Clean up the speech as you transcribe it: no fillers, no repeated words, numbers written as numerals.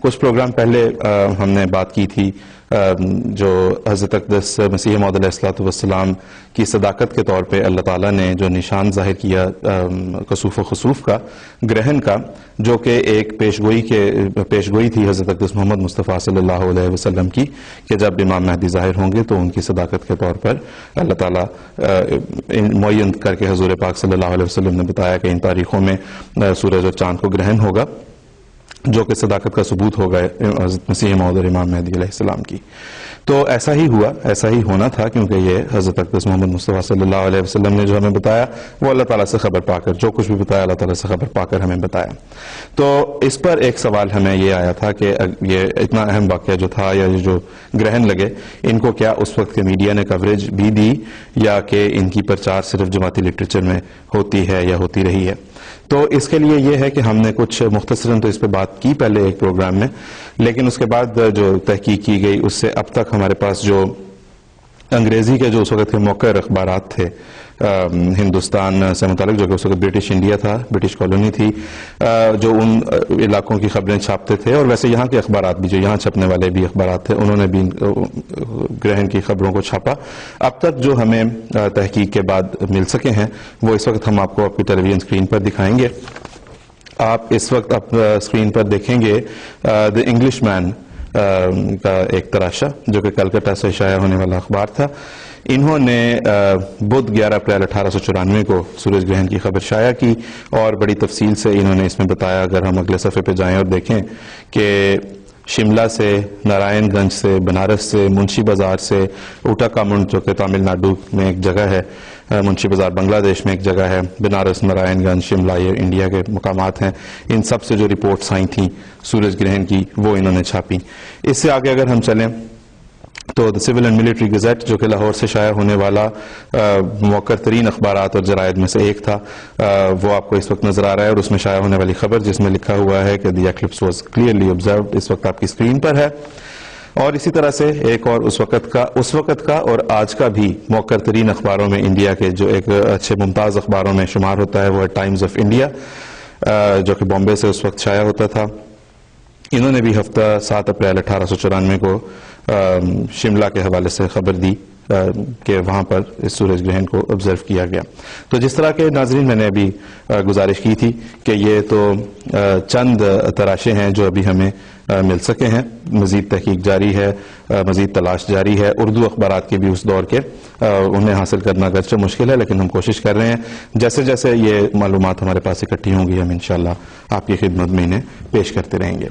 کچھ پروگرام پہلے ہم نے بات کی تھی جو حضرت اقدس مسیح موعود علیہ الصلوۃ والسلام کی صداقت کے طور پہ اللہ تعالیٰ نے جو نشان ظاہر کیا کسوف و خسوف کا، گرہن کا، جو کہ ایک پیشگوئی تھی حضرت اقدس محمد مصطفیٰ صلی اللہ علیہ وسلم کی، کہ جب امام مہدی ظاہر ہوں گے تو ان کی صداقت کے طور پر اللہ تعالیٰ معین کر کے حضور پاک صلی اللہ علیہ وسلم نے بتایا کہ ان تاریخوں میں سورج اور چاند کو گرہن ہوگا، جو کہ صداقت کا ثبوت ہوگا حضرت مسیح موعود اور امام مہدی علیہ السلام کی۔ تو ایسا ہی ہوا، ایسا ہی ہونا تھا، کیونکہ یہ حضرت اقدس محمد مصطفیٰ صلی اللہ علیہ وسلم نے جو ہمیں بتایا وہ اللہ تعالیٰ سے خبر پا کر، جو کچھ بھی بتایا اللہ تعالیٰ سے خبر پا کر ہمیں بتایا۔ تو اس پر ایک سوال ہمیں یہ آیا تھا کہ یہ اتنا اہم واقعہ جو تھا، یا یہ جو گرہن لگے، ان کو کیا اس وقت کے میڈیا نے کوریج بھی دی، یا کہ ان کی پرچار صرف جماعتی لٹریچر میں ہوتی ہے یا ہوتی رہی ہے؟ تو اس کے لیے یہ ہے کہ ہم نے کچھ مختصراً تو اس پہ بات کی پہلے ایک پروگرام میں، لیکن اس کے بعد جو تحقیق کی گئی اس سے اب تک ہمارے پاس جو انگریزی کے جو اس وقت کے موقر اخبارات تھے ہندوستان سے متعلق، جو کہ اس وقت برٹش انڈیا تھا، برٹش کالونی تھی، جو ان علاقوں کی خبریں چھاپتے تھے، اور ویسے یہاں کے اخبارات بھی، جو یہاں چھپنے والے بھی اخبارات تھے، انہوں نے بھی گرہن کی خبروں کو چھاپا۔ اب تک جو ہمیں تحقیق کے بعد مل سکے ہیں وہ اس وقت ہم آپ کو اپنی ٹیلی ویژن اسکرین پر دکھائیں گے۔ آپ اس وقت اسکرین پر دیکھیں گے دی انگلش مین کا ایک تراشا، جو کہ کلکتہ سے شائع ہونے والا اخبار تھا۔ انہوں نے بدھ 11 اپریل 1894 کو سورج گرہن کی خبر شائع کی، اور بڑی تفصیل سے انہوں نے اس میں بتایا۔ اگر ہم اگلے صفحے پہ جائیں اور دیکھیں کہ شملہ سے، نارائن گنج سے، بنارس سے، منشی بازار سے، اوٹا کامنڈ جو کہ تامل ناڈو میں ایک جگہ ہے، منشی بازار بنگلہ دیش میں ایک جگہ ہے، بنارس، نارائن گنج، شملہ، یہ انڈیا کے مقامات ہیں، ان سب سے جو رپورٹس آئی تھیں سورج گرہن کی وہ انہوں نے چھاپی۔ اس سے آگے اگر ہم چلیں تو دی سول اینڈ ملٹری گزٹ، جو کہ لاہور سے شائع ہونے والا موقر ترین اخبارات اور جرائد میں سے ایک تھا، وہ آپ کو اس وقت نظر آ رہا ہے، اور اس میں شائع ہونے والی خبر جس میں لکھا ہوا ہے کہ دی ایکلپس واز کلیئرلی آبزروڈ، اس وقت آپ کی اسکرین پر ہے۔ اور اسی طرح سے ایک اور اس وقت کا اور آج کا بھی موقر ترین اخباروں میں انڈیا کے جو ایک اچھے ممتاز اخباروں میں شمار ہوتا ہے، وہ ہے ٹائمز آف انڈیا، جو کہ بامبے سے اس وقت شائع ہوتا تھا۔ انہوں نے بھی ہفتہ 7 اپریل 1894 کو شملہ کے حوالے سے خبر دی کہ وہاں پر اس سورج گرہن کو آبزرو کیا گیا۔ تو جس طرح کے ناظرین میں نے ابھی گزارش کی تھی کہ یہ تو چند تراشے ہیں جو ابھی ہمیں مل سکے ہیں، مزید تحقیق جاری ہے، مزید تلاش جاری ہے۔ اردو اخبارات کے بھی اس دور کے انہیں حاصل کرنا اگرچہ مشکل ہے، لیکن ہم کوشش کر رہے ہیں، جیسے جیسے یہ معلومات ہمارے پاس اکٹھی ہوں گی ہم انشاءاللہ آپ کی خدمت میں انہیں پیش کرتے رہیں گے۔